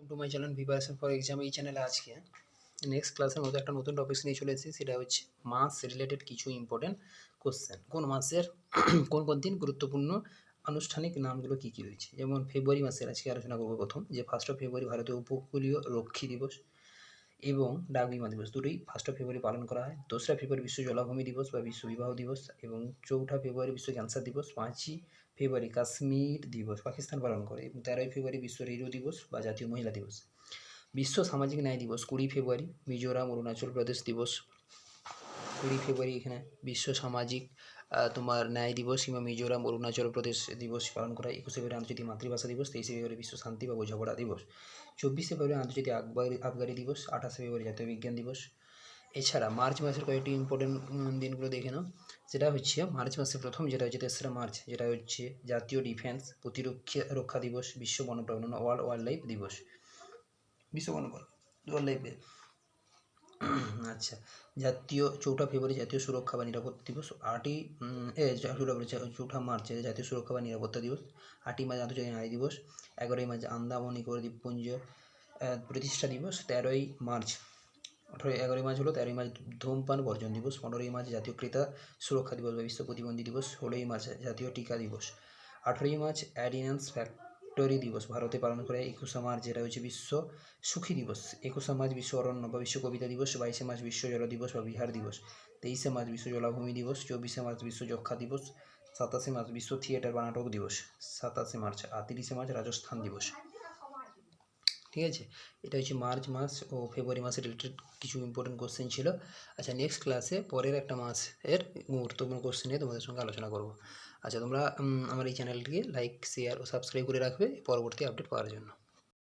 To my channel preparation for exam. এই চ্যানেলে আজকে নেক্সট ক্লাসের মধ্যে একটা নতুন টপিক্স নিয়ে চলে এসেছি, সেটা হচ্ছে মাস রিলেটেড কিছু ইম্পর্টেন্ট কোশ্চেন। কোন মাসের কোন কোন দিন গুরুত্বপূর্ণ আনুষ্ঠানিক নামগুলো কী কী রয়েছে। যেমন ফেব্রুয়ারি মাসের আজকে আলোচনা করবো প্রথম, যে 1 ফেব্রুয়ারি ভারতীয় উপকূলীয় রক্ষী দিবস এবং ডাক বিমা দিবস, দুটোই 1 ফেব্রুয়ারি পালন করা হয়। 2রা ফেব্রুয়ারি বিশ্ব জলাভূমি দিবস বা বিশ্ব বিবাহ দিবস এবং 4ঠা ফেব্রুয়ারি বিশ্ব ক্যান্সার দিবস। 5ই ফেব্রুয়ারি কাশ্মীর দিবস পাকিস্তান পালন করে এবং 13ই ফেব্রুয়ারি বিশ্ব রেডিও দিবস বা জাতীয় মহিলা দিবস। বিশ্ব সামাজিক ন্যায় দিবস 20 ফেব্রুয়ারি। মিজোরাম অরুণাচল প্রদেশ দিবস 20 ফেব্রুয়ারি, এখানে বিশ্ব সামাজিক তোমার ন্যায় দিবস কিংবা মিজোরাম অরুণাচল প্রদেশ দিবস পালন করা হয়। 21 ফেব্রুয়ারি আন্তর্জাতিক মাতৃভাষা দিবস। 23 ফেব্রুয়ারি বিশ্ব শান্তি বা বোঝাপড়া দিবস। 24 ফেব্রুয়ারি আন্তর্জাতিক আবগারি দিবস। 28 ফেব্রুয়ারি জাতীয় বিজ্ঞান দিবস। এছাড়া মার্চ মাসের কয়েকটি ইম্পর্টেন্ট দিনগুলো দেখে নাও। সেটা হচ্ছে মার্চ মাসের প্রথম, যেটা হচ্ছে 3রা মার্চ, যেটা হচ্ছে জাতীয় ডিফেন্স প্রতিরক্ষা দিবস। বিশ্ব বন্যপ্রাণী ওয়ার্ল্ড ওয়াইল্ড লাইফ দিবস, বিশ্ব বন্যপ্রাণী ওয়াইল্ড লাইফ। আচ্ছা, জাতীয় 4ঠা ফেব্রুয়ারি জাতীয় সুরক্ষা বা নিরাপত্তা দিবস। 4ঠা মার্চ জাতীয় সুরক্ষা বা নিরাপত্তা দিবস। 8ই মার্চ আন্তর্জাতিক নারী দিবস। 11ই মার্চ আন্দামান নিকোবর দ্বীপপুঞ্জ প্রতিষ্ঠা দিবস। 13ই মার্চ 11ই মার্চ হলো 13ই মার্চ ধূমপান বর্জন দিবস। 15ই মার্চ জাতীয় ক্রেতা সুরক্ষা দিবস বা বিশ্ব প্রতিবন্ধী দিবস। 16ই মার্চ জাতীয় টিকা দিবস। 18ই মার্চ অ্যাডিন্যান্স ফ্যাক্টরি দিবস ভারতে পালন করে। 21শে মার্চ যেটা হচ্ছে বিশ্ব সুখী দিবস। 21শে মার্চ বিশ্ব অরণ্য বা বিশ্ব কবিতা দিবস। 22শে মার্চ বিশ্ব জল দিবস বা বিহার দিবস। 23শে মার্চ বিশ্ব জলাভূমি দিবস। 24শে মার্চ বিশ্ব যক্ষা দিবস। 27শে মার্চ বিশ্ব থিয়েটার বা নাটক দিবস। 27শে মার্চ। আর 30শে মার্চ রাজস্থান দিবস। ঠিক আছে, এটা হচ্ছে মার্চ মাস ও ফেব্রুয়ারি মাসের রিলেটেড কিছু ইম্পর্টেন্ট কোশ্চেন ছিল। আচ্ছা, নেক্সট ক্লাসে পরের একটা মাসের গুরুত্বপূর্ণ কোশ্চেন নিয়ে তোমাদের সঙ্গে আলোচনা করব। আচ্ছা, তোমরা আমার এই চ্যানেলটিকে লাইক, শেয়ার ও সাবস্ক্রাইব করে রাখবে পরবর্তী আপডেট পাওয়ার জন্য।